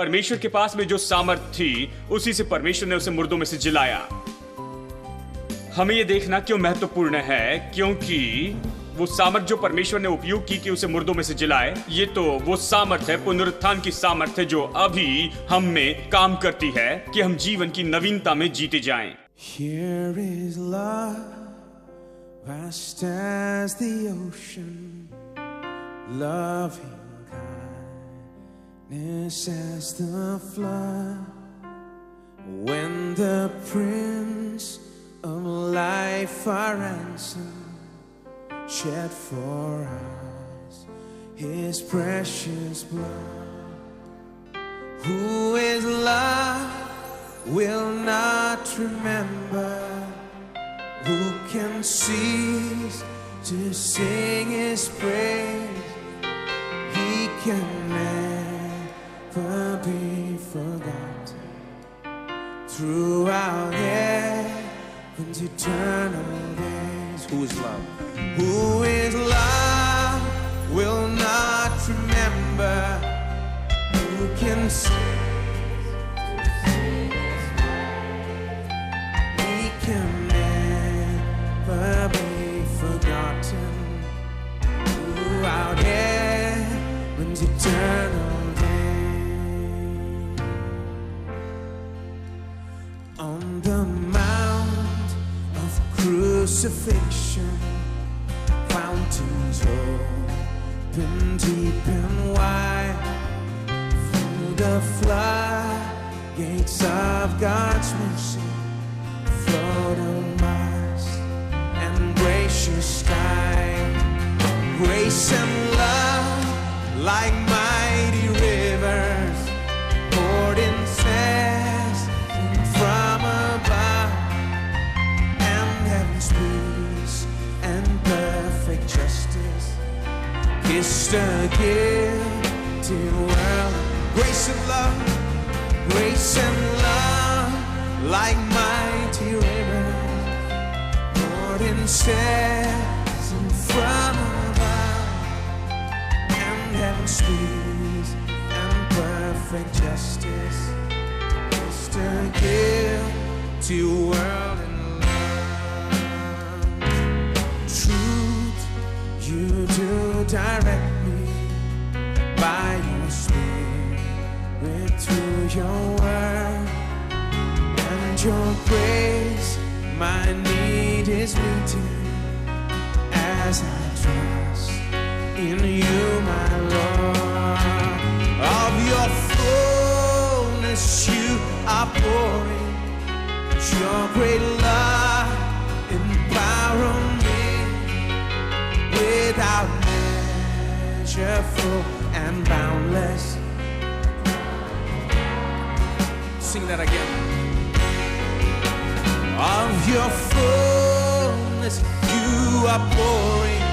परमेश्वर के पास में जो सामर्थ थी, उसी से परमेश्वर ने उसे मुर्दों में से जिलाया। हमें यह देखना क्यों महत्वपूर्ण है, क्योंकि वो सामर्थ जो परमेश्वर ने उपयोग की कि उसे मुर्दों में से जिलाए, ये तो वो सामर्थ है, पुनरुत्थान की सामर्थ है, जो अभी हम में काम करती है कि हम जीवन की नवीनता में जीते जाएं। Here is love, vast as the ocean, loving kindness as the flood. When the Prince of Life our ransom shed for us His precious blood. Who is love will not remember, who can cease to sing His praise. He can never be forgotten throughout heaven's eternal days. Who is love? Who is love will not remember, who can sing. He can never be forgotten throughout heaven's eternal days. On the mount of crucifixion, fountains open deep and wide, through the floodgates of God's mercy flowed a vast and gracious sky. Grace and love like mighty rivers poured incessant from above, and heaven's peace and perfect justice kissed a guilty world. Grace and love like mighty rivers poured incessant from above, and heaven's peace and perfect justice kissed a guilty world in love. Truth, you do direct me by your Spirit through your word, and your grace my need is meeting as I trust in you, my Lord. Of your fullness you are pouring your great love and power on me, without measure, full and boundless. Sing that again. Of your fullness you are pouring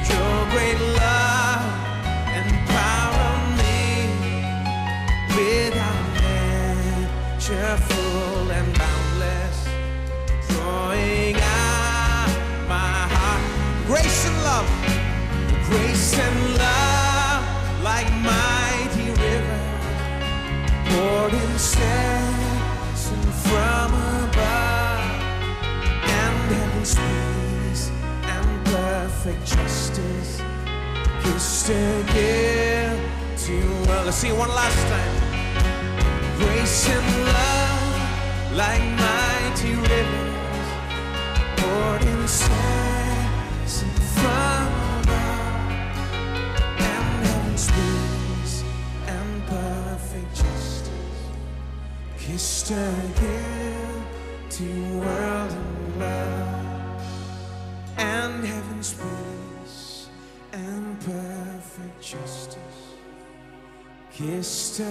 your great love and power on me, without measure, full and boundless, drawing out my heart. Grace and love like mighty rivers poured incessant from above, and heaven's peace and perfect justice kissed a guilty world. Let's sing it one last time. Grace and love like mighty rivers poured incessant from above, and heaven's peace and perfect justice kissed a guilty world in love, and heaven's peace and perfect justice kissed a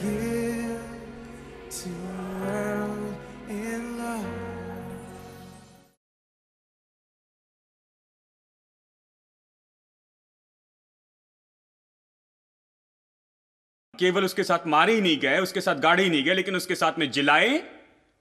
guilty world in love. केवल उसके साथ मारे ही नहीं गए, उसके साथ गाड़े ही नहीं गए, लेकिन उसके साथ में जिलाए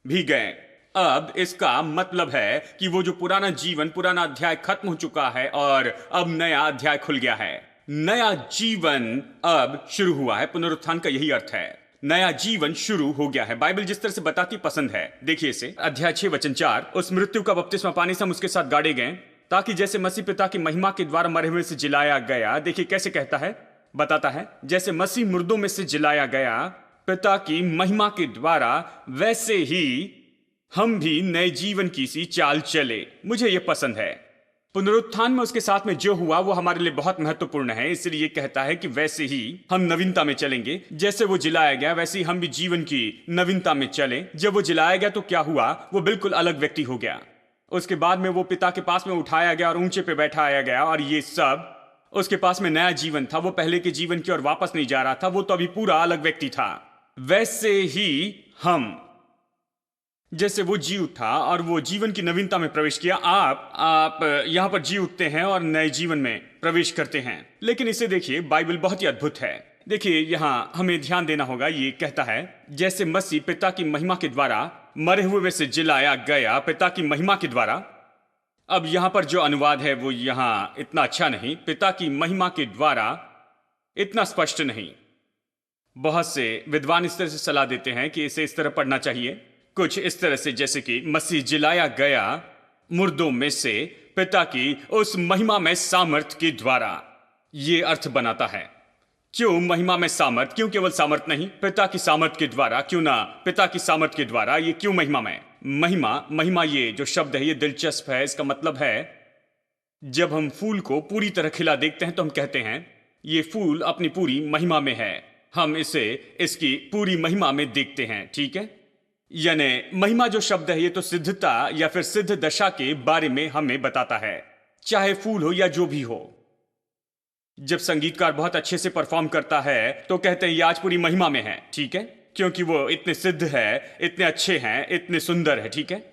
भी गए। अब इसका मतलब है कि वो जो पुराना जीवन, पुराना अध्याय खत्म हो चुका है और अब नया अध्याय खुल गया है। नया जीवन अब शुरू हुआ है। पुनरुत्थान का यही अर्थ है, नया जीवन शुरू हो गया है। बाइबल जिस तरह से बताती पसंद है। देखिए इसे, अध्याय 6 वचन 4, उस मृत्यु का बपतिस्मा पानी से हम उसके साथ गाड़े गए, ताकि जैसे मसीह पिता की महिमा के द्वारा मरे हुए से जिलाया गया। देखिए कैसे कहता है, बताता है, जैसे मसीह मुर्दों में से जिलाया गया पिता की महिमा के द्वारा, वैसे ही हम भी नए जीवन की सी चाल चले। मुझे यह पसंद है। पुनरुत्थान में उसके साथ में जो हुआ वो हमारे लिए बहुत महत्वपूर्ण है। इसलिए कहता है कि वैसे ही हम नवीनता में चलेंगे, जैसे वो जिलाया गया वैसे ही हम भी जीवन की नवीनता में चलें। जब वो जिलाया गया तो क्या हुआ, वो बिल्कुल अलग व्यक्ति हो गया। उसके बाद में वो पिता के पास में उठाया गया और ऊंचे पे बैठाया गया, और ये सब उसके पास में नया जीवन था। वो पहले के जीवन की ओर वापस नहीं जा रहा था, वो तो अभी पूरा अलग व्यक्ति था। वैसे ही हम, जैसे वो जी उठा और वो जीवन की नवीनता में प्रवेश किया, आप यहां पर जी उठते हैं और नए जीवन में प्रवेश करते हैं। लेकिन इसे देखिए, बाइबल बहुत ही अद्भुत है। देखिए यहां हमें ध्यान देना होगा। ये कहता है जैसे मसीह पिता की महिमा के द्वारा मरे हुए से जिलाया गया, पिता की महिमा के द्वारा। अब यहां पर जो अनुवाद है वो यहां इतना अच्छा नहीं, पिता की महिमा के द्वारा इतना स्पष्ट नहीं। बहुत से विद्वान इस तरह से सलाह देते हैं कि इसे इस तरह पढ़ना चाहिए, कुछ इस तरह से जैसे कि मसीह जिलाया गया मुर्दों में से पिता की उस महिमा में सामर्थ के द्वारा। ये अर्थ बनाता है। क्यों महिमा में सामर्थ? क्यों केवल सामर्थ नहीं, पिता की सामर्थ के द्वारा। क्यों ना पिता की सामर्थ के द्वारा? ये क्यों महिमा में? महिमा ये जो शब्द है ये दिलचस्प है। इसका मतलब है जब हम फूल को पूरी तरह खिला देखते हैं तो हम कहते हैं ये फूल अपनी पूरी महिमा में है। हम इसे इसकी पूरी महिमा में देखते हैं, ठीक है। यानी महिमा जो शब्द है ये तो सिद्धता या फिर सिद्ध दशा के बारे में हमें बताता है, चाहे फूल हो या जो भी हो। जब संगीतकार बहुत अच्छे से परफॉर्म करता है तो कहते हैं ये आज पूरी महिमा में है, ठीक है, क्योंकि वो इतने सिद्ध है, इतने अच्छे हैं, इतने सुंदर है, ठीक है।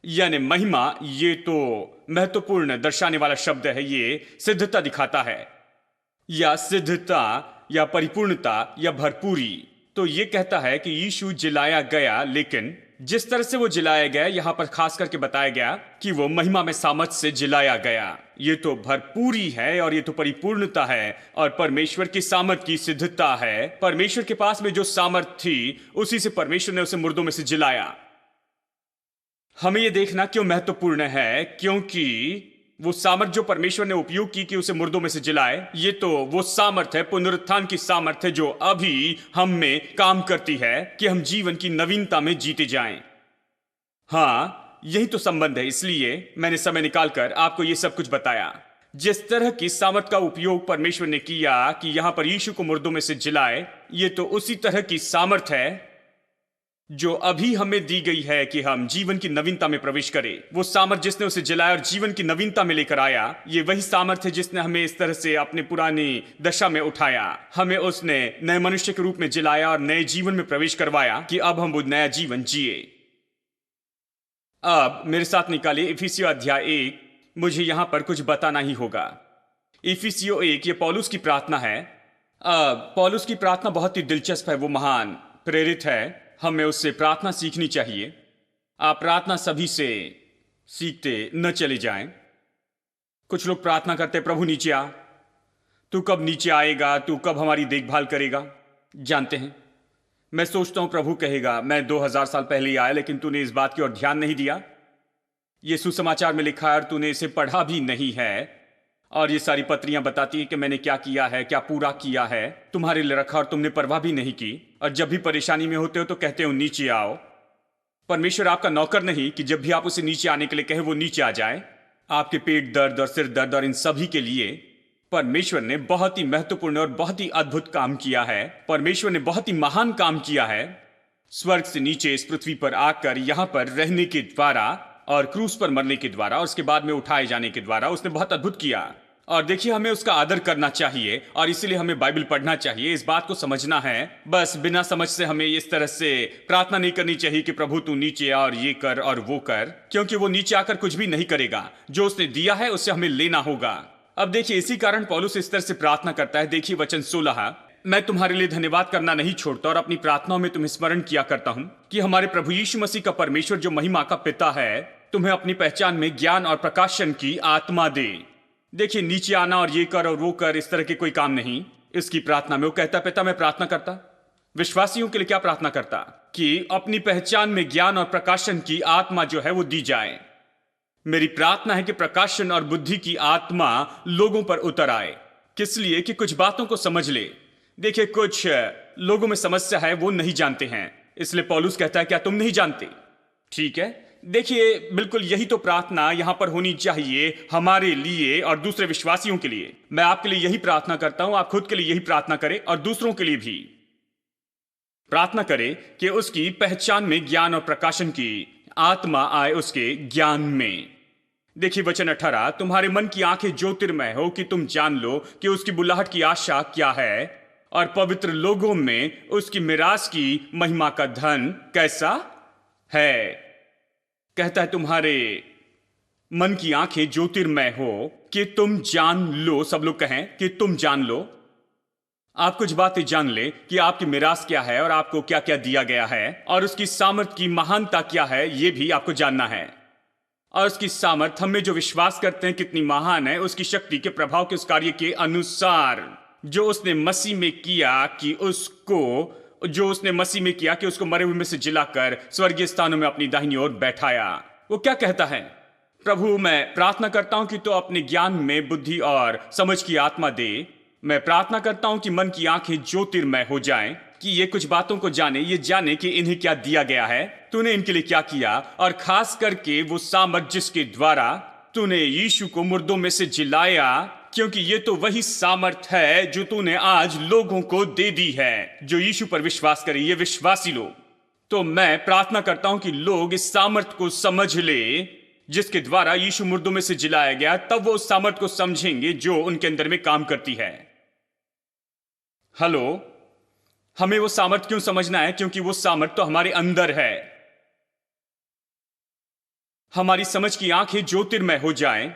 यानी महिमा ये तो महत्वपूर्ण दर्शाने वाला शब्द है। ये सिद्धता दिखाता है, या सिद्धता या परिपूर्णता या भरपूरी। तो ये कहता है कि यीशु जिलाया गया, लेकिन जिस तरह से वो जिलाया गया यहां पर खास करके बताया गया कि वो महिमा में सामर्थ से जिलाया गया। ये तो भरपूरी है और ये तो परिपूर्णता है और परमेश्वर की सामर्थ की सिद्धता है। परमेश्वर के पास में जो सामर्थ थी उसी से परमेश्वर ने उसे मुर्दों में से जिलाया। हमें यह देखना क्यों महत्वपूर्ण है, क्योंकि वो सामर्थ जो परमेश्वर ने उपयोग की कि उसे मुर्दों में से जिलाए, ये तो वो सामर्थ है, पुनरुत्थान की सामर्थ है, जो अभी हम में काम करती है कि हम जीवन की नवीनता में जीते जाएं। हाँ, यही तो संबंध है। इसलिए मैंने समय निकालकर आपको ये सब कुछ बताया। जिस तरह की सामर्थ का उपयोग परमेश्वर ने किया कि यहां पर यीशु को मुर्दों में से जिलाए, ये तो उसी तरह की सामर्थ है जो अभी हमें दी गई है कि हम जीवन की नवीनता में प्रवेश करें। वो सामर्थ जिसने उसे जिलाया और जीवन की नवीनता में लेकर आया, ये वही सामर्थ है जिसने हमें इस तरह से अपने पुरानी दशा में उठाया। हमें उसने नए मनुष्य के रूप में जिलाया और नए जीवन में प्रवेश करवाया कि अब हम वो नया जीवन जिए। अब मेरे साथ निकालिए इफिसियों अध्याय 1। मुझे यहां पर कुछ बताना ही होगा। इफिसियों 1 ये पौलुस की प्रार्थना है। अब पौलुस की प्रार्थना बहुत ही दिलचस्प है, वो महान प्रेरित है, हमें उससे प्रार्थना सीखनी चाहिए। आप प्रार्थना सभी से सीखते न चले जाएं। कुछ लोग प्रार्थना करते प्रभु नीचे आ, तू कब नीचे आएगा, तू कब हमारी देखभाल करेगा। जानते हैं, मैं सोचता हूं प्रभु कहेगा मैं 2000 साल पहले ही आया, लेकिन तूने इस बात की ओर ध्यान नहीं दिया। ये सुसमाचार में लिखा है और तूने इसे पढ़ा भी नहीं है। और ये सारी पत्रियां बताती है कि मैंने क्या किया है, क्या पूरा किया है, तुम्हारे लिए रखा और तुमने परवाह भी नहीं की। और जब भी परेशानी में होते हो तो कहते हो नीचे आओ। परमेश्वर आपका नौकर नहीं कि जब भी आप उसे नीचे आने के लिए कहे वो नीचे आ जाए। आपके पेट दर्द और सिर दर्द और इन सभी के लिए परमेश्वर ने बहुत ही महत्वपूर्ण और बहुत ही अद्भुत काम किया है। परमेश्वर ने बहुत ही महान काम किया है, स्वर्ग से नीचे इस पृथ्वी पर आकर यहां पर रहने के द्वारा और क्रूस पर मरने के द्वारा और उसके बाद में उठाए जाने के द्वारा उसने बहुत अद्भुत किया। और देखिए, हमें उसका आदर करना चाहिए और इसीलिए हमें बाइबल पढ़ना चाहिए। इस बात को समझना है। बस बिना समझ से हमें इस तरह से प्रार्थना नहीं करनी चाहिए कि प्रभु तू नीचे आ और ये कर और वो कर, क्योंकि वो नीचे आकर कुछ भी नहीं करेगा। जो उसने दिया है उससे हमें लेना होगा। अब देखिए, इसी कारण पौलुस इस तरह से प्रार्थना करता है। देखिए वचन 16, मैं तुम्हारे लिए धन्यवाद करना नहीं छोड़ता और अपनी प्रार्थनाओं में तुम्हें स्मरण किया करता हूं कि हमारे प्रभु यीशु मसीह का परमेश्वर जो महिमा का पिता है तुम्हें अपनी पहचान में ज्ञान और प्रकाशन की आत्मा दे। देखिए, नीचे आना और ये कर और वो कर, इस तरह के कोई काम नहीं। इसकी प्रार्थना में वो कहता, पिता मैं प्रार्थना करता, विश्वासियों के लिए क्या प्रार्थना करता, कि अपनी पहचान में ज्ञान और प्रकाशन की आत्मा जो है वो दी जाए। मेरी प्रार्थना है कि प्रकाशन और बुद्धि की आत्मा लोगों पर उतर आए। किस लिए? कि कुछ बातों को समझ ले। देखिए, कुछ लोगों में समस्या है, वो नहीं जानते हैं, इसलिए पौलुस कहता है क्या तुम नहीं जानते? ठीक है, देखिए, बिल्कुल यही तो प्रार्थना यहां पर होनी चाहिए हमारे लिए और दूसरे विश्वासियों के लिए। मैं आपके लिए यही प्रार्थना करता हूं, आप खुद के लिए यही प्रार्थना करें और दूसरों के लिए भी प्रार्थना करें कि उसकी पहचान में ज्ञान और प्रकाशन की आत्मा आए उसके ज्ञान में। देखिए वचन 18, तुम्हारे मन की आंखें ज्योतिर्मय हो कि तुम जान लो कि उसकी बुलाहट की आशा क्या है और पवित्र लोगों में उसकी मिरास की महिमा का धन कैसा है। कहता है तुम्हारे मन की आंखें ज्योतिर्मय हो कि तुम जान लो। सब लोग कहें कि तुम जान लो। आप कुछ बातें जान ले कि आपकी मिरास क्या है और आपको क्या क्या दिया गया है और उसकी सामर्थ की महानता क्या है, यह भी आपको जानना है। और उसकी सामर्थ हम में जो विश्वास करते हैं कितनी महान है, उसकी शक्ति के प्रभाव के उस कार्य के अनुसार जो उसने मसीह में किया कि उसको मरे हुए में से जिलाकर स्वर्गीय स्थानों में अपनी दाहिनी ओर बैठाया। वो क्या कहता है? प्रभु मैं प्रार्थना करता हूं कि तो अपने ज्ञान में बुद्धि और समझ की आत्मा दे। मैं प्रार्थना करता हूं कि मन की आंखें ज्योतिर्मय हो जाएं, कि ये कुछ बातों को जाने, ये जाने कि इन्हें क्या दिया गया है, तूने इनके लिए क्या किया, और खास करके वो सामर्थ जिसके द्वारा तूने यीशु को मुर्दों में से जिलाया, क्योंकि ये तो वही सामर्थ है जो तूने आज लोगों को दे दी है जो यीशु पर विश्वास करे, ये विश्वासी लोग। तो मैं प्रार्थना करता हूं कि लोग इस सामर्थ को समझ ले जिसके द्वारा यीशु मुर्दों में से जिलाया गया। तब वो उस सामर्थ को समझेंगे जो उनके अंदर में काम करती है। हेलो, हमें वो सामर्थ क्यों समझना है? क्योंकि वो सामर्थ तो हमारे अंदर है। हमारी समझ की आंखें ज्योतिर्मय हो जाएं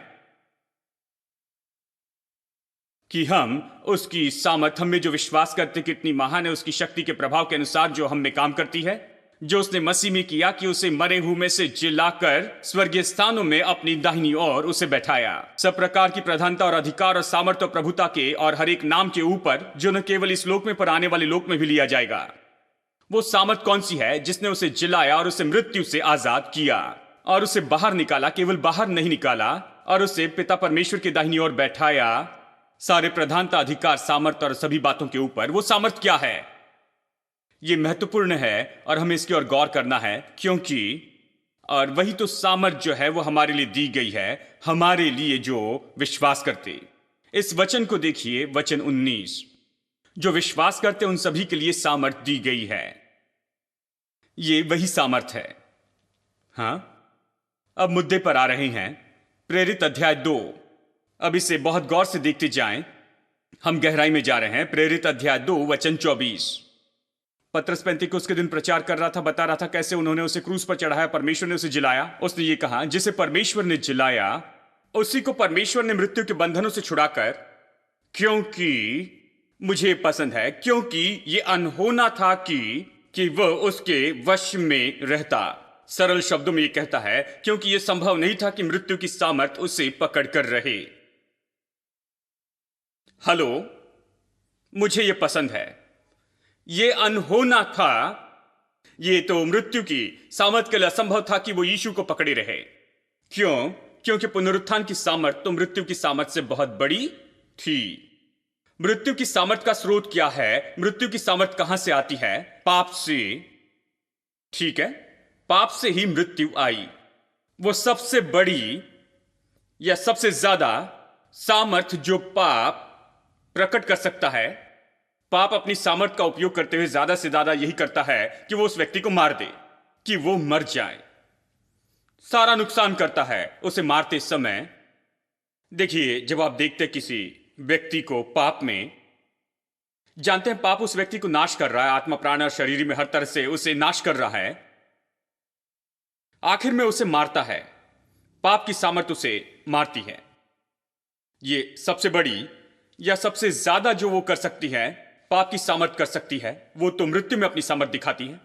कि हम उसकी सामर्थ, हम में जो विश्वास करते कितनी महान है, उसकी शक्ति के प्रभाव के अनुसार जो हम में काम करती है, जो उसने मसीह में किया कि उसे मरे हुए में से जिलाकर स्वर्गीय स्थानों में अपनी दाहिनी ओर उसे बैठाया। सब प्रकार की प्रधानता और अधिकार और सामर्थ्य और प्रभुता के और हर एक नाम के ऊपर, जो न केवल इस लोक में पर आने वाले लोक में भी लिया जाएगा। वो सामर्थ कौन सी है? जिसने उसे जिलाया और उसे मृत्यु से आजाद किया और उसे बाहर निकाला। केवल बाहर नहीं निकाला, और उसे पिता परमेश्वर की दाहिनी ओर बैठाया, सारे प्रधानता, अधिकार, सामर्थ्य और सभी बातों के ऊपर। वो सामर्थ क्या है? ये महत्वपूर्ण है और हमें इसकी ओर गौर करना है, क्योंकि और वही तो सामर्थ जो है वो हमारे लिए दी गई है, हमारे लिए जो विश्वास करते। इस वचन को देखिए, वचन 19, जो विश्वास करते उन सभी के लिए सामर्थ दी गई है। ये वही सामर्थ है। हां, अब मुद्दे पर आ रहे हैं। प्रेरित अध्याय 2, अब इसे बहुत गौर से देखते जाएं, हम गहराई में जा रहे हैं। प्रेरित अध्याय 2 वचन 24। पतरस पेंतीकोस्त के दिन प्रचार कर रहा था, बता रहा था कैसे उन्होंने उसे क्रूस पर चढ़ाया, परमेश्वर ने उसे जिलाया। उसने ये कहा, जिसे परमेश्वर ने जिलाया उसी को परमेश्वर ने मृत्यु के बंधनों से छुड़ाकर, क्योंकि मुझे पसंद है, क्योंकि ये अनहोना था कि वह उसके वश में रहता। सरल शब्दों में यह कहता है, क्योंकि यह संभव नहीं था कि मृत्यु की सामर्थ उसे पकड़ कर रहे। हेलो, मुझे यह पसंद है। यह अनहोना था, यह तो मृत्यु की सामर्थ के लिए असंभव था कि वो यीशु को पकड़े रहे। क्यों? क्योंकि पुनरुत्थान की सामर्थ तो मृत्यु की सामर्थ से बहुत बड़ी थी। मृत्यु की सामर्थ का स्रोत क्या है? मृत्यु की सामर्थ कहां से आती है? पाप से। ठीक है, पाप से ही मृत्यु आई। वो सबसे बड़ी या सबसे ज्यादा सामर्थ जो पाप प्रकट कर सकता है, पाप अपनी सामर्थ का उपयोग करते हुए ज्यादा से ज्यादा यही करता है कि वो उस व्यक्ति को मार दे, कि वो मर जाए। सारा नुकसान करता है उसे मारते समय। देखिए, जब आप देखते किसी व्यक्ति को पाप में, जानते हैं पाप उस व्यक्ति को नाश कर रहा है, आत्मा, प्राण और शरीर में हर तरह से उसे नाश कर रहा है, आखिर में उसे मारता है। पाप की सामर्थ उसे मारती है। ये सबसे बड़ी या सबसे ज्यादा जो वो कर सकती है, पाप की सामर्थ कर सकती है, वो तो मृत्यु में अपनी सामर्थ दिखाती है।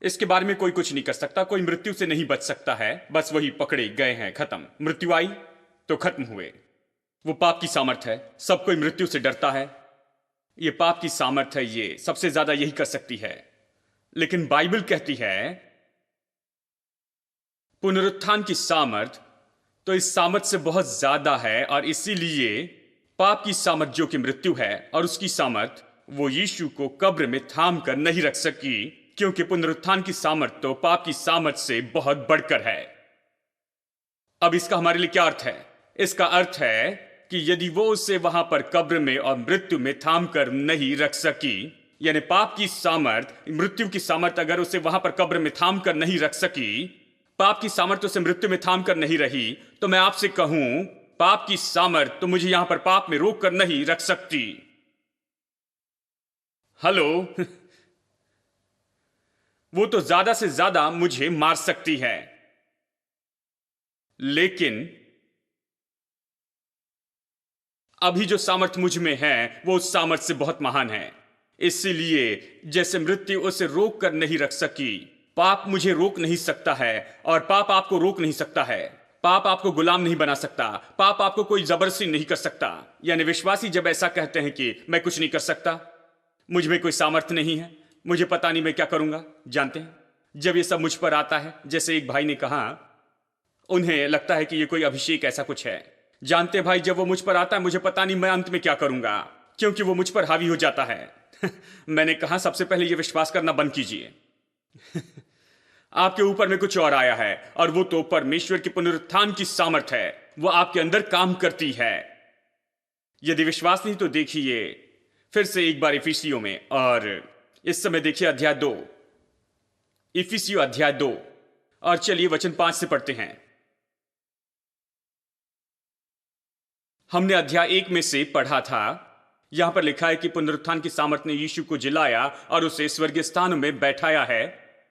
इसके बारे में कोई कुछ नहीं कर सकता, कोई मृत्यु से नहीं बच सकता है। बस वही पकड़े गए हैं, खत्म। मृत्यु आई तो खत्म हुए। वो पाप की सामर्थ है, सब कोई मृत्यु से डरता है। ये पाप की सामर्थ है, ये सबसे ज्यादा यही कर सकती है। लेकिन बाइबल कहती है पुनरुत्थान की सामर्थ तो इस सामर्थ से बहुत ज्यादा है, और इसीलिए पाप की सामर्थ जो कि मृत्यु है और उसकी सामर्थ वो यीशु को कब्र में थाम कर नहीं रख सकी, क्योंकि पुनरुत्थान की सामर्थ तो पाप की सामर्थ से बहुत बढ़कर है। अब इसका हमारे लिए क्या अर्थ है? इसका अर्थ है कि यदि वो उसे वहां पर कब्र में और मृत्यु में थाम कर नहीं रख सकी, यानी पाप की सामर्थ, मृत्यु की सामर्थ अगर उसे वहां पर कब्र में थाम कर नहीं रख सकी, पाप की सामर्थ उसे मृत्यु में थाम कर नहीं रही, तो मैं आपसे कहूं पाप की सामर्थ तो मुझे यहां पर पाप में रोक कर नहीं रख सकती। हेलो वो तो ज्यादा से ज्यादा मुझे मार सकती है, लेकिन अभी जो सामर्थ मुझ में है वो उस सामर्थ से बहुत महान है। इसीलिए जैसे मृत्यु उसे रोक कर नहीं रख सकी, पाप मुझे रोक नहीं सकता है, और पाप आपको रोक नहीं सकता है। पाप आपको गुलाम नहीं बना सकता, पाप आपको कोई जबरदस्ती नहीं कर सकता। यानी विश्वासी जब ऐसा कहते हैं कि मैं कुछ नहीं कर सकता, मुझ में कोई सामर्थ्य नहीं है, मुझे पता नहीं मैं क्या करूंगा, जानते हैं जब ये सब मुझ पर आता है, जैसे एक भाई ने कहा उन्हें लगता है कि ये कोई अभिषेक ऐसा कुछ है। जानते भाई, जब वो मुझ पर आता है मुझे पता नहीं मैं अंत में क्या करूंगा, क्योंकि वो मुझ पर हावी हो जाता है। मैंने कहा सबसे पहले ये विश्वास करना बंद कीजिए। आपके ऊपर में कुछ और आया है, और वो तो परमेश्वर की पुनरुत्थान की सामर्थ है, वो आपके अंदर काम करती है। यदि विश्वास नहीं तो देखिए फिर से एक बार इफिसियों में, और इस समय देखिए अध्याय 2, इफिसियो अध्याय 2, और चलिए वचन 5 से पढ़ते हैं। हमने अध्याय 1 में से पढ़ा था, यहां पर लिखा है कि पुनरुत्थान की सामर्थ ने यीशु को जिलाया और उसे स्वर्गीय स्थानों में बैठाया है।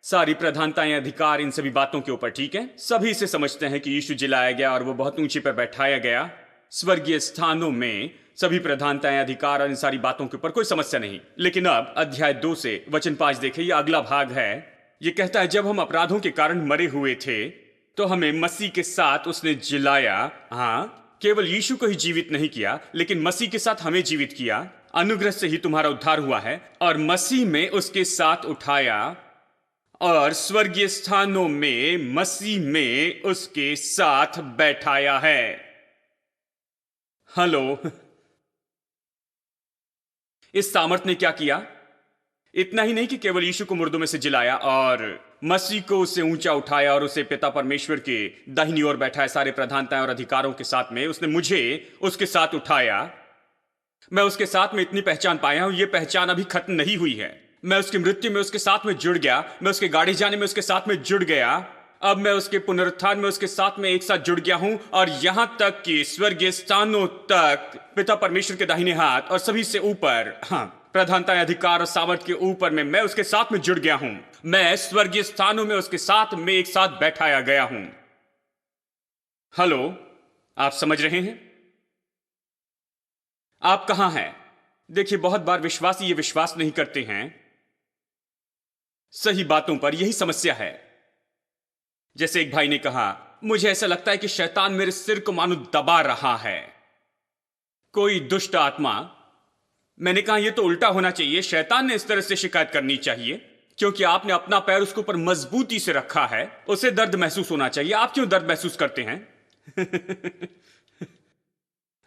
सारी प्रधानताएं, अधिकार, इन सभी बातों के ऊपर, ठीक है, सभी इसे समझते हैं कि यीशु जिलाया गया और वो बहुत ऊंचे पर बैठाया गया स्वर्गीय स्थानों में। सभी प्रधानताएं, अधिकार और इन सारी बातों के ऊपर कोई समस्या नहीं। लेकिन अब अध्याय 2 से वचन 5 देखें, यह अगला भाग है। यह कहता है जब हम अपराधों के कारण मरे हुए थे तो हमें मसीह के साथ उसने जिलाया। हाँ, केवल यीशु को ही जीवित नहीं किया, लेकिन मसीह के साथ हमें जीवित किया। अनुग्रह से ही तुम्हारा उद्धार हुआ है, और मसीह में उसके साथ उठाया, और स्वर्गीय स्थानों में मसीह में उसके साथ बैठाया है। हेलो, इस सामर्थ ने क्या किया? इतना ही नहीं कि केवल यीशु को मुर्दों में से जिलाया और मसीह को उससे ऊंचा उठाया और उसे पिता परमेश्वर के दाहिनी ओर बैठाया सारे प्रधानताएं और अधिकारों के साथ में, उसने मुझे उसके साथ उठाया। मैं उसके साथ में इतनी पहचान पाया हूं, यह पहचान अभी खत्म नहीं हुई है। मैं उसकी मृत्यु में उसके साथ में जुड़ गया, मैं उसके गाड़ी जाने में उसके साथ में जुड़ गया, अब मैं उसके पुनरुत्थान में उसके साथ में एक साथ जुड़ गया हूं, और यहां तक कि स्वर्गीय स्थानों तक पिता परमेश्वर के दाहिने हाथ और सभी से ऊपर, हाँ, प्रधानता, अधिकार और सामर्थ के ऊपर में मैं उसके साथ में जुड़ गया हूं। मैं स्वर्गीय स्थानों में उसके साथ में एक साथ बैठाया गया हूं। हेलो, आप समझ रहे हैं? आप कहां हैं? देखिए, बहुत बार विश्वासी ये विश्वास नहीं करते हैं सही बातों पर, यही समस्या है। जैसे एक भाई ने कहा, मुझे ऐसा लगता है कि शैतान मेरे सिर को मानो दबा रहा है, कोई दुष्ट आत्मा। मैंने कहा यह तो उल्टा होना चाहिए, शैतान ने इस तरह से शिकायत करनी चाहिए, क्योंकि आपने अपना पैर उसके ऊपर मजबूती से रखा है, उसे दर्द महसूस होना चाहिए। आप क्यों दर्द महसूस करते हैं?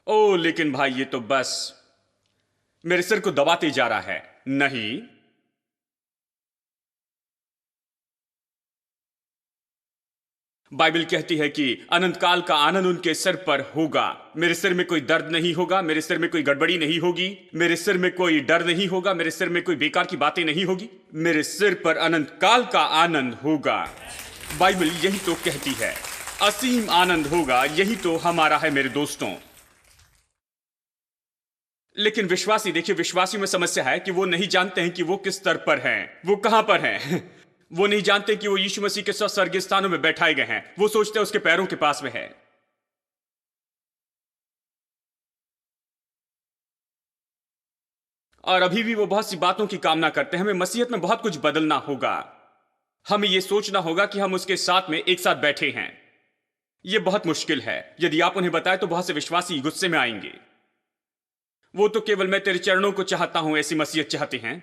ओ लेकिन भाई, ये तो बस मेरे सिर को दबाते जा रहा है। नहीं, बाइबल कहती है कि अनंत काल का आनंद उनके सिर पर होगा। मेरे सिर में कोई दर्द नहीं होगा, मेरे सिर में कोई गड़बड़ी नहीं होगी, मेरे सिर में कोई डर नहीं होगा, मेरे सिर में कोई बेकार की बातें नहीं होगी, मेरे सिर पर अनंत काल का आनंद होगा। बाइबल यही तो कहती है, असीम आनंद होगा। यही तो हमारा है मेरे दोस्तों। लेकिन विश्वासी, देखिए, विश्वासी में समस्या है कि वो नहीं जानते हैं कि वो किस स्तर पर हैं, वो कहां पर हैं। वो नहीं जानते कि वो यीशु मसीह के साथ स्वर्गीय स्थानों में बैठाए गए हैं। वो सोचते हैं उसके पैरों के पास में है। और अभी भी वो बहुत सी बातों की कामना करते हैं। हमें मसीहत में बहुत कुछ बदलना होगा। हमें यह सोचना होगा कि हम उसके साथ में एक साथ बैठे हैं। यह बहुत मुश्किल है। यदि आप उन्हें बताएं तो बहुत से विश्वासी गुस्से में आएंगे। वो तो केवल मैं तेरे चरणों को चाहता हूं ऐसी मसीहत चाहते हैं।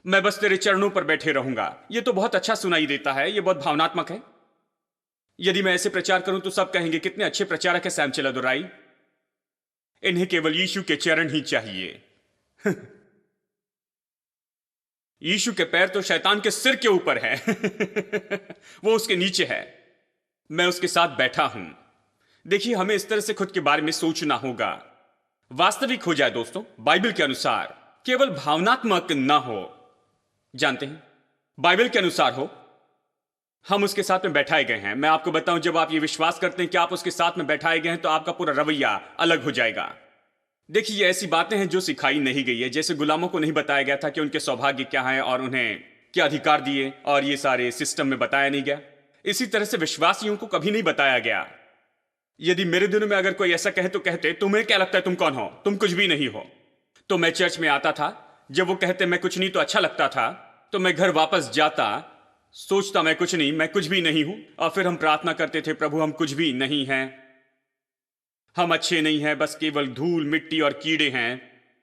मैं बस तेरे चरणों पर बैठे रहूंगा। यह तो बहुत अच्छा सुनाई देता है, यह बहुत भावनात्मक है। यदि मैं ऐसे प्रचार करूं तो सब कहेंगे कितने अच्छे प्रचारक है सैम चेलादुराई, इन्हें केवल यीशु के चरण ही चाहिए। यीशु के पैर तो शैतान के सिर के ऊपर है। वो उसके नीचे है, मैं उसके साथ बैठा हूं। देखिए, हमें इस तरह से खुद के बारे में सोचना होगा, वास्तविक हो जाए दोस्तों, बाइबल के अनुसार, केवल भावनात्मक ना हो। जानते हैं, बाइबल के अनुसार हो। हम उसके साथ में बैठाए गए हैं। मैं आपको बताऊं, जब आप ये विश्वास करते हैं कि आप उसके साथ में बैठाए गए हैं तो आपका पूरा रवैया अलग हो जाएगा। देखिए, ये ऐसी बातें हैं जो सिखाई नहीं गई है। जैसे गुलामों को नहीं बताया गया था कि उनके सौभाग्य क्या है और उन्हें क्या अधिकार दिए, और ये सारे सिस्टम में बताया नहीं गया। इसी तरह से विश्वासियों को कभी नहीं बताया गया। यदि मेरे दिनों में अगर कोई ऐसा कहे तो कहते, तुम्हें क्या लगता है तुम कौन हो, तुम कुछ भी नहीं हो। तो मैं चर्च में आता था, जब वो कहते मैं कुछ नहीं तो अच्छा लगता था, तो मैं घर वापस जाता, सोचता मैं कुछ नहीं, मैं कुछ भी नहीं हूं, और फिर हम प्रार्थना करते थे, प्रभु हम कुछ भी नहीं हैं, हम अच्छे नहीं हैं, बस केवल धूल मिट्टी और कीड़े हैं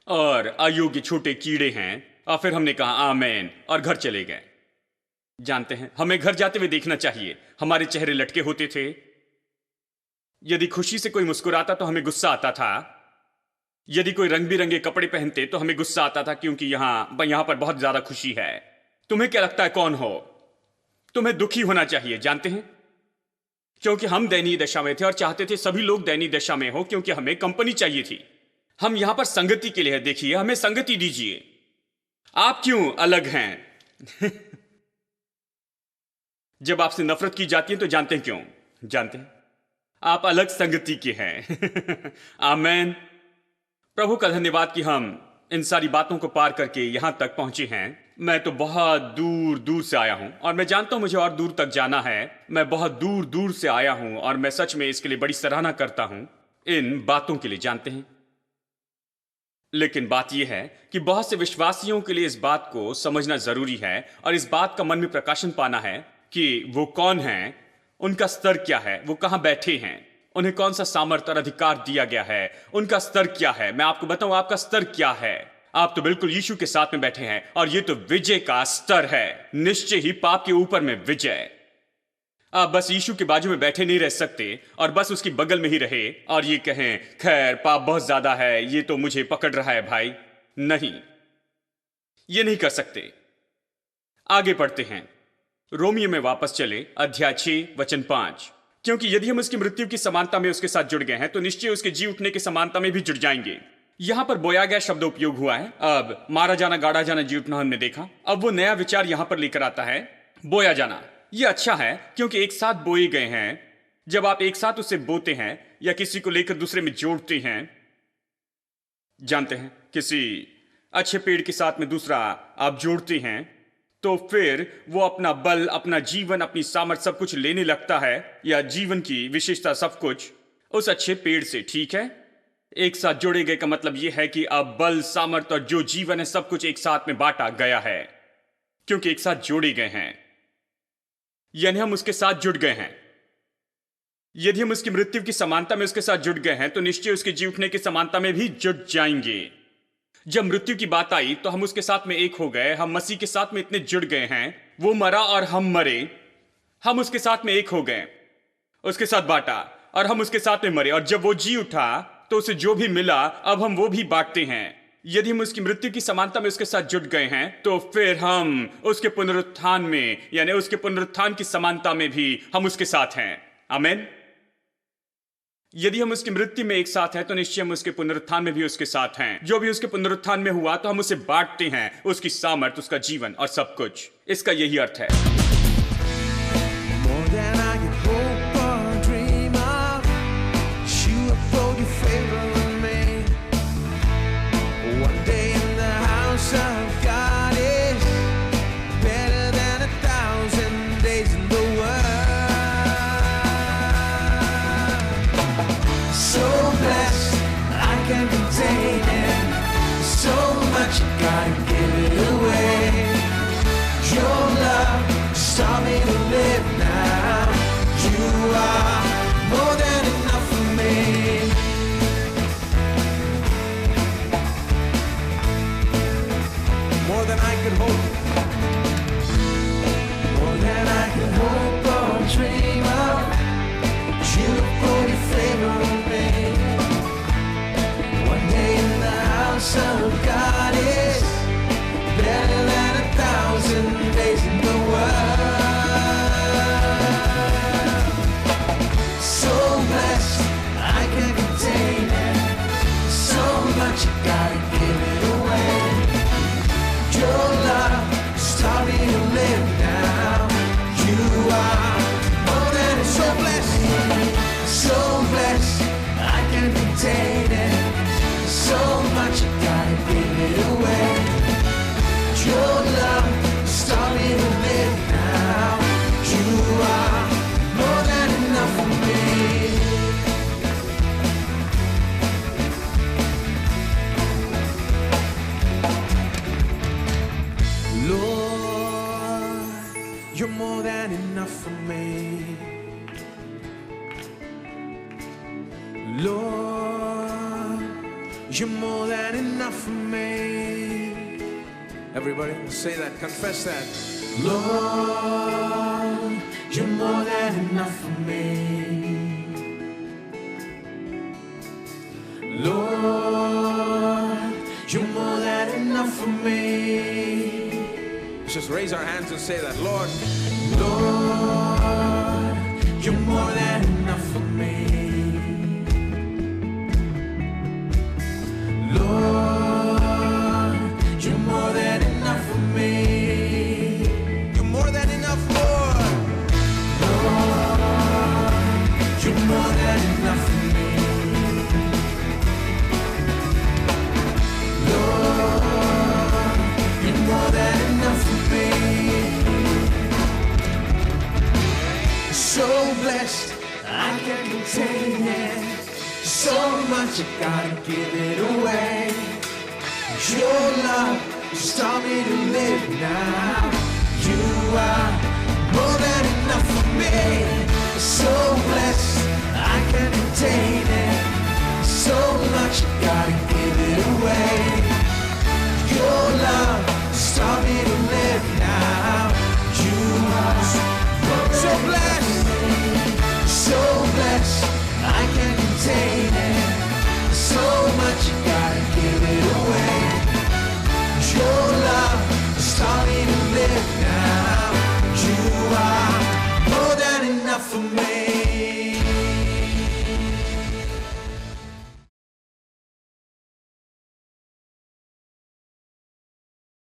और अयोग्य छोटे कीड़े हैं। और फिर हमने कहा आमेन और घर चले गए। जानते हैं, हमें घर जाते हुए देखना चाहिए, हमारे चेहरे लटके होते थे। यदि खुशी से कोई मुस्कुराता तो हमें गुस्सा आता था। यदि कोई रंग बिरंगे कपड़े पहनते तो हमें गुस्सा आता था, क्योंकि यहां पर बहुत ज्यादा खुशी है। तुम्हें क्या लगता है कौन हो? तुम्हें दुखी होना चाहिए। जानते हैं, क्योंकि हम दयनीय दशा में थे और चाहते थे सभी लोग दयनीय दशा में हो, क्योंकि हमें कंपनी चाहिए थी। हम यहां पर संगति के लिए है। देखिए, हमें संगति दीजिए। आप क्यों अलग हैं? जब आपसे नफरत की जाती है तो जानते हैं क्यों? जानते हैं, आप अलग संगति के हैं। आमेन। प्रभु का धन्यवाद कि हम इन सारी बातों को पार करके यहां तक पहुंचे हैं। मैं तो बहुत दूर दूर से आया हूं और मैं जानता हूं मुझे और दूर तक जाना है। मैं बहुत दूर दूर से आया हूं और मैं सच में इसके लिए बड़ी सराहना करता हूं, इन बातों के लिए। जानते हैं, लेकिन बात यह है कि बहुत से विश्वासियों के लिए इस बात को समझना जरूरी है और इस बात का मन में प्रकाशन पाना है कि वो कौन हैं, उनका स्तर क्या है, वो कहां बैठे हैं, उन्हें कौन सा सामर्थ्य और अधिकार दिया गया है, उनका स्तर क्या है। मैं आपको बताऊं आपका स्तर क्या है। आप तो बिल्कुल यीशु के साथ में बैठे हैं और ये तो विजय का स्तर है। निश्चय ही पाप के ऊपर में विजय। आप बस यीशु के बाजू में बैठे नहीं रह सकते और बस उसकी बगल में ही रहे और ये कहें खैर पाप बहुत ज्यादा है, ये तो मुझे पकड़ रहा है भाई। नहीं, ये नहीं कर सकते। आगे पढ़ते हैं, रोमियो में वापस चले, अध्याय 6 वचन 5। क्योंकि यदि हम उसकी मृत्यु की समानता में उसके साथ जुड़ गए हैं तो निश्चय उसके जी उठने की समानता में भी जुड़ जाएंगे। यहां पर बोया गया शब्द उपयोग हुआ है। अब मारा जाना, गाड़ा जाना, जी उठना हमने देखा। अब वो नया विचार यहां पर लेकर आता है, बोया जाना। ये अच्छा है क्योंकि एक साथ बोए गए हैं। जब आप एक साथ उसे बोते हैं या किसी को लेकर दूसरे में जोड़ते हैं, जानते हैं, किसी अच्छे पेड़ के साथ में दूसरा आप जोड़ते हैं तो फिर वो अपना बल, अपना जीवन, अपनी सामर्थ्य सब कुछ लेने लगता है, या जीवन की विशेषता सब कुछ उस अच्छे पेड़ से। ठीक है, एक साथ जोड़े गए का मतलब यह है कि अब बल, सामर्थ्य और जो जीवन है सब कुछ एक साथ में बांटा गया है, क्योंकि एक साथ जोड़े गए हैं, यानी हम उसके साथ जुड़ गए हैं। यदि हम उसकी मृत्यु की समानता में उसके साथ जुड़ गए हैं तो निश्चय उसके जी उठने की समानता में भी जुड़ जाएंगे। जब मृत्यु की बात आई तो हम उसके साथ में एक हो गए। हम मसीह के साथ में इतने जुड़ गए हैं, वो मरा और हम मरे, हम उसके साथ में एक हो गए, उसके साथ बांटा और हम उसके साथ में मरे, और जब वो जी उठा तो उसे जो भी मिला अब हम वो भी बांटते हैं। यदि हम उसकी मृत्यु की समानता में उसके साथ जुड़ गए हैं तो फिर हम उसके पुनरुत्थान में, यानी उसके पुनरुत्थान की समानता में भी हम उसके साथ हैं। आमीन। यदि हम उसकी मृत्यु में एक साथ हैं तो निश्चय हम उसके पुनरुत्थान में भी उसके साथ हैं। जो भी उसके पुनरुत्थान में हुआ तो हम उसे बांटते हैं, उसकी सामर्थ, उसका जीवन और सब कुछ। इसका यही अर्थ है। More than I could hope or dream of, you uphold your favor with me. One day in the house of God is better than 1,000 days in the world. So blessed, I can't contain it. So much, gotta give it away. Your love hope. More than I can hope or dream of. You put your favor on me. One day in the house of God is better than 1,000 days in the world. So blessed, I can't contain it. So much you gotta give it away. Your love taught me to live now. You are more than so blessed. So blessed, I can't contain it. So much you gotta give it away. Your love taught me to live now. You are more than enough for me. Lord, you're more than enough for me. Lord, you're more than enough for me. Everybody say that, confess that. Lord, you're more than enough for me. Lord, you're more than enough for me. Let's just raise our hands and say that. Lord, Lord, you're more than enough for me. Lord, you're more than enough for me. You're more than enough, Lord. Lord, you're more than enough for me. Lord, you're more than enough for me. So blessed, I can't contain it. So much I gotta give it away. Your love just taught me to live now. You are